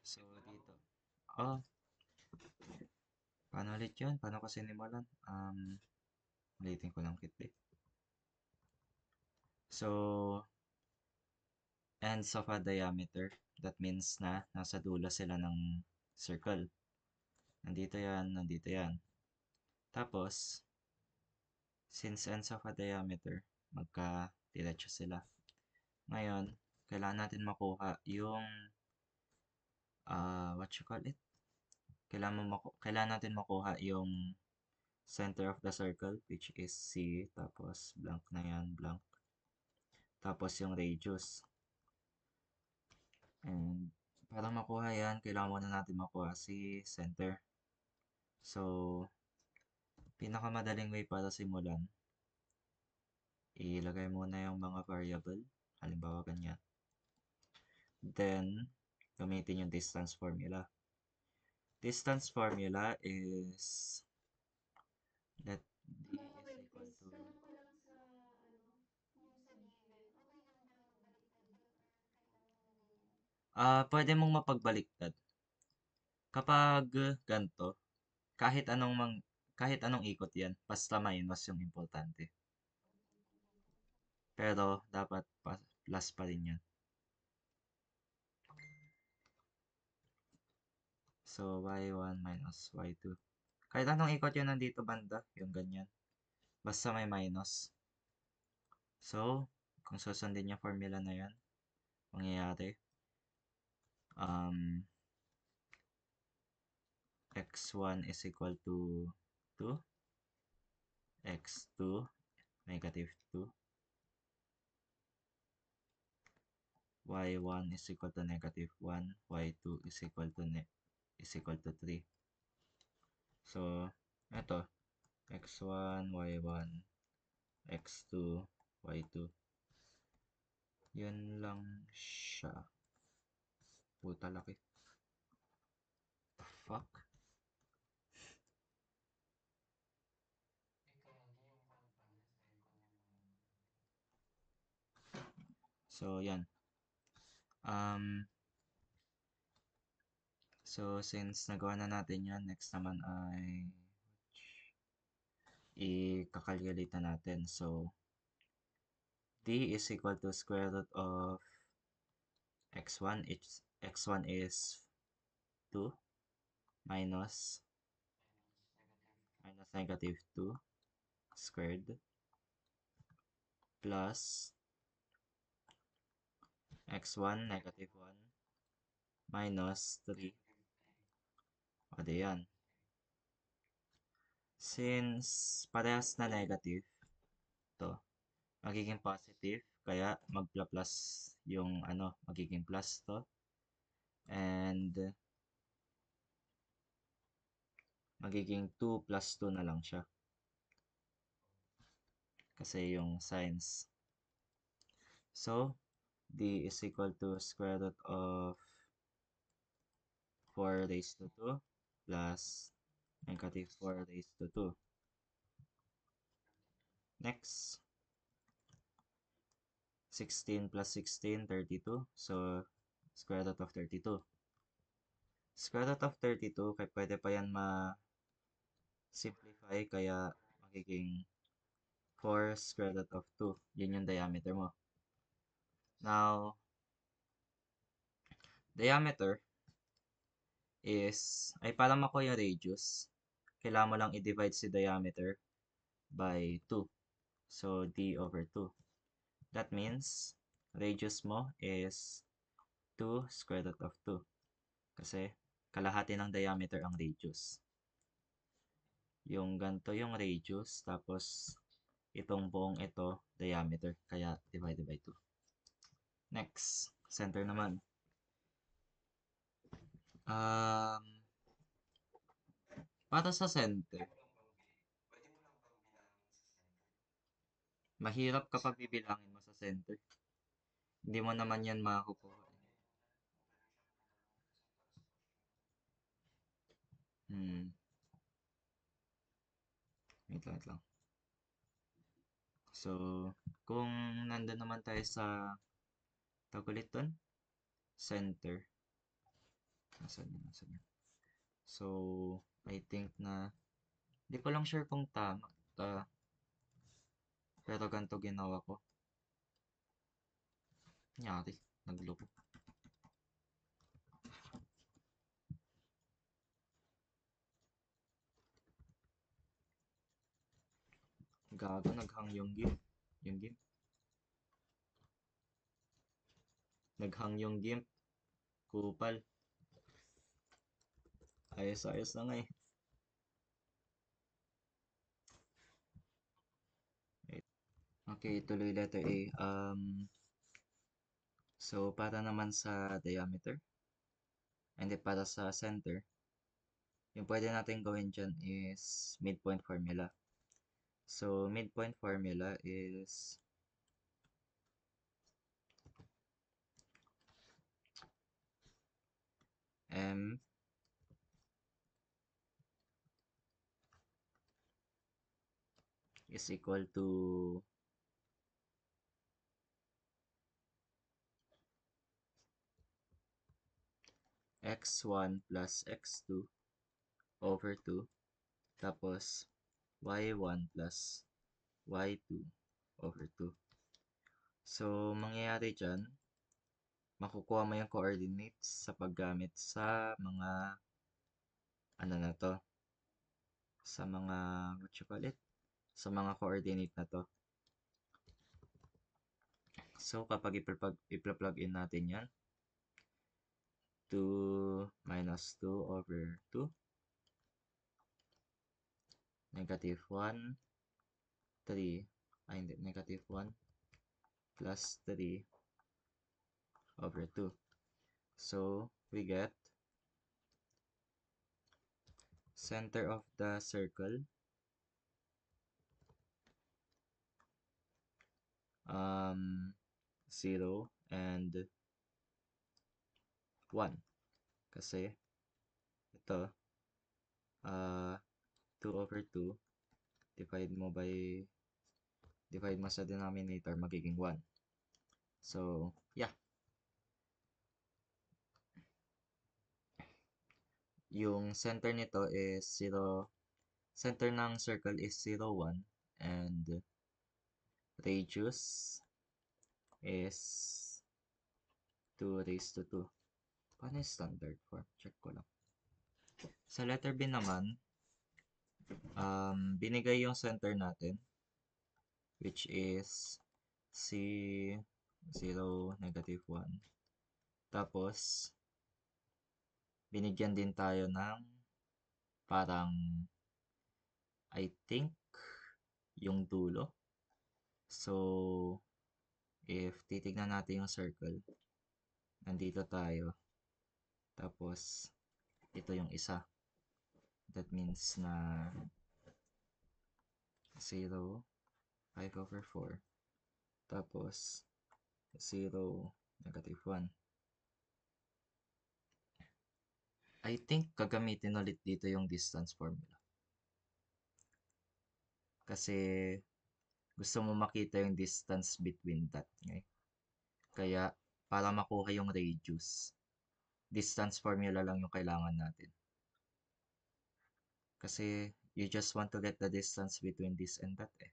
So, dito. Oh, paano ulit yun? Paano ko sinimulan? Ulitin ko lang kit eh. So, ends of a diameter. That means na nasa dulo sila ng circle. Nandito yan, nandito yan. Tapos, since ends of a diameter, magka-diretso sila. Ngayon, kailangan natin makuha yung, what you call it? Kailangan natin makuha yung center of the circle, which is C. Tapos, blank na yan, blank. Tapos, yung radius. And, para makuha yan, kailangan muna natin makuha si center. So, pinakamadaling way para simulan, ilagay muna yung mga variable. Halimbawa, ganyan. Then, gamitin yung distance formula. Distance formula is let d Mga is kapatid, equal please, to tanong ko lang sa, yung sa given, okay lang ba magbaliktad yun or kailangan na ganyan? pwede mong mapagbaliktad. Kapag ganto, kahit anong ikot 'yan, basta minus yung importante. Okay, thank you po. Pero dapat plus pa rin 'yan. So y1 minus y2. Kahit anong ikot 'yan nandito banda, yung ganyan. Basta may minus. So, kung susundin yung formula na 'yan, mangyayari um x1 is equal to 2, x2 negative 2, y1 is equal to negative 1, y2 is equal to 3. So, ito, x1, y1, x2, y2. Yun lang siya. Puta laki. The fuck? So, yan. Um, so, since nagawa na natin yan, next naman ay i-calculate na natin. So, d is equal to square root of x1. X1 is 2 minus negative 2 squared plus x1 negative 1 minus 3. O di yan. Since parehas na negative, to magiging positive, kaya magpla-plus yung ano, magiging plus to. And magiging 2 plus 2 na lang siya. Kasi yung signs. So, d is equal to square root of 4 raised to 2 plus negative 4 raised to 2. Next, 16 plus 16, 32. So, square root of 32. Square root of 32, kaya pwede pa yan ma-simplify, kaya magiging 4 square root of 2. Yun yung diameter mo. Now, diameter ay para makuha yung radius, kailangan mo lang i-divide si diameter by 2. So, d over 2. That means, radius mo is 2 square root of 2. Kasi, kalahati ng diameter ang radius. Yung ganito yung radius, tapos itong buong ito, diameter. Kaya, divided by 2. Next, center naman. Um, para sa center, mahirap kapag bibilangin mo sa center. Hindi mo naman yan makukuha. Hmm, wait lang. So, kung nandun naman tayo sa, tawag ulit dun? Center. Nasaan yun? So, I think na, di ko lang sure kung tama. Pero ganito ginawa ko. Nyari, nagloko. Gago, naghang yung game. Yung game. Naghang yung game. Kupal. Ayos-ayos na nga eh. Okay, tuloy letter A. So, para naman sa diameter, hindi para sa center, yung pwede natin gawin dyan is midpoint formula. So, midpoint formula is M is equal to x1 plus x2 over 2 tapos y1 plus y2 over 2. So, mangyayari dyan, makukuha mo yung coordinates sa paggamit sa mga, ano na to, sa mga, what you call it? Sa mga coordinate na to. So, kapag ipa-plug in natin yan, 2 minus 2 over 2, negative 1, 3, ay hindi, negative 1 plus 3 over 2. So, we get center of the circle, 0 and 1. Kasi, ito, 2 over 2, divide mo sa denominator, magiging 1. So, yeah. Yung center nito is 0, center ng circle is 0, 1, and radius is 2 raised to 2. Paano yung standard form? Check ko lang. Sa letter B naman, binigay yung center natin, which is C 0, negative 1. Tapos, binigyan din tayo ng parang, I think, yung dulo. So, if titignan natin yung circle, nandito tayo. Tapos, ito yung isa. That means na 0, 5 over 4. Tapos, 0, negative 1. I think gagamitin ulit dito yung distance formula. Kasi gusto mo makita yung distance between that. Okay? Kaya para makuha yung radius, distance formula lang yung kailangan natin. Kasi you just want to get the distance between this and that eh.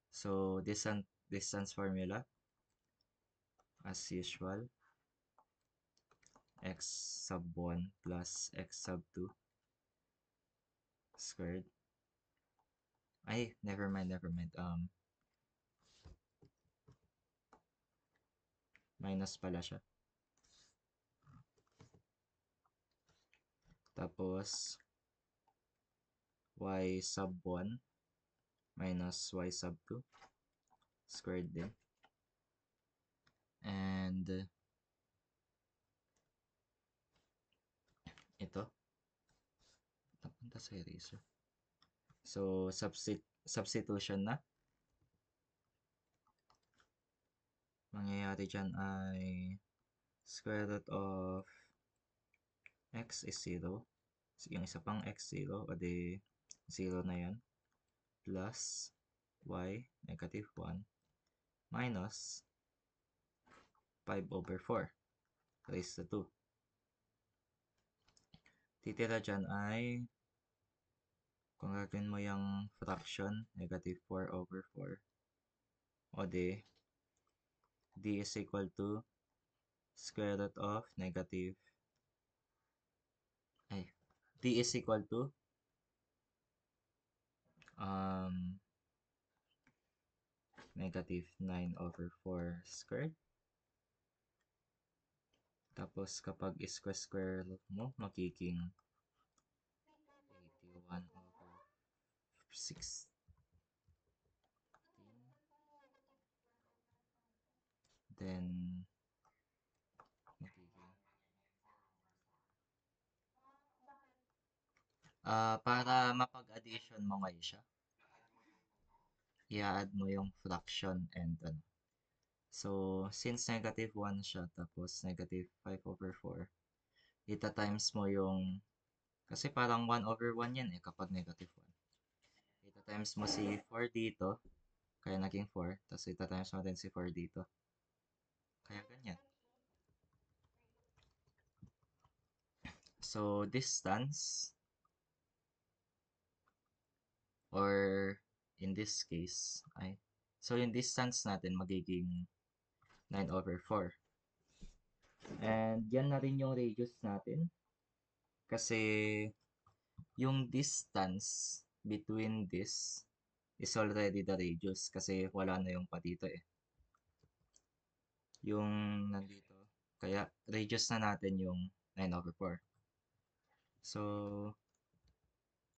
So distance formula, as usual, x sub 1 plus x sub 2 squared. Ay, never mind. Minus pala siya. Tapos, y sub 1 minus y sub 2 squared din. And, ito. Napunta sa eraser. So, substitution na. Mangyayari dyan ay square root of x is 0. Yung isa pang x 0, o di 0 na yan. Plus y, negative 1, minus 5 over 4 raised to 2. titira dyan ay, kung gagawin mo yung fraction, negative 4 over 4, o di, d is equal to square root of negative, ay, d is equal to, um, negative 9 over 4 squared. Tapos kapag square mo, magiging Wait, wait, wait. 81 over 16. Ano yun? Ba't may negative 4 over something? Then, magiging, Bakit? para mapag-addition mo ngayon siya, i-add mo yung fraction and ano. So, since negative 1 siya, tapos negative 5 over 4, ita-times mo yung, kasi parang 1 over 1 yan eh, kapag negative 1. Ita-times mo si 4 dito, kaya naging 4, tapos ita-times mo din si 4 dito. Kaya ganyan. So, distance, or in this case, so yung distance natin magiging 9 over 4. And yan na rin yung radius natin. Kasi yung distance between this is already the radius kasi wala na yung pa dito eh. Yung nandito. Kaya radius na natin yung 9 over 4. So,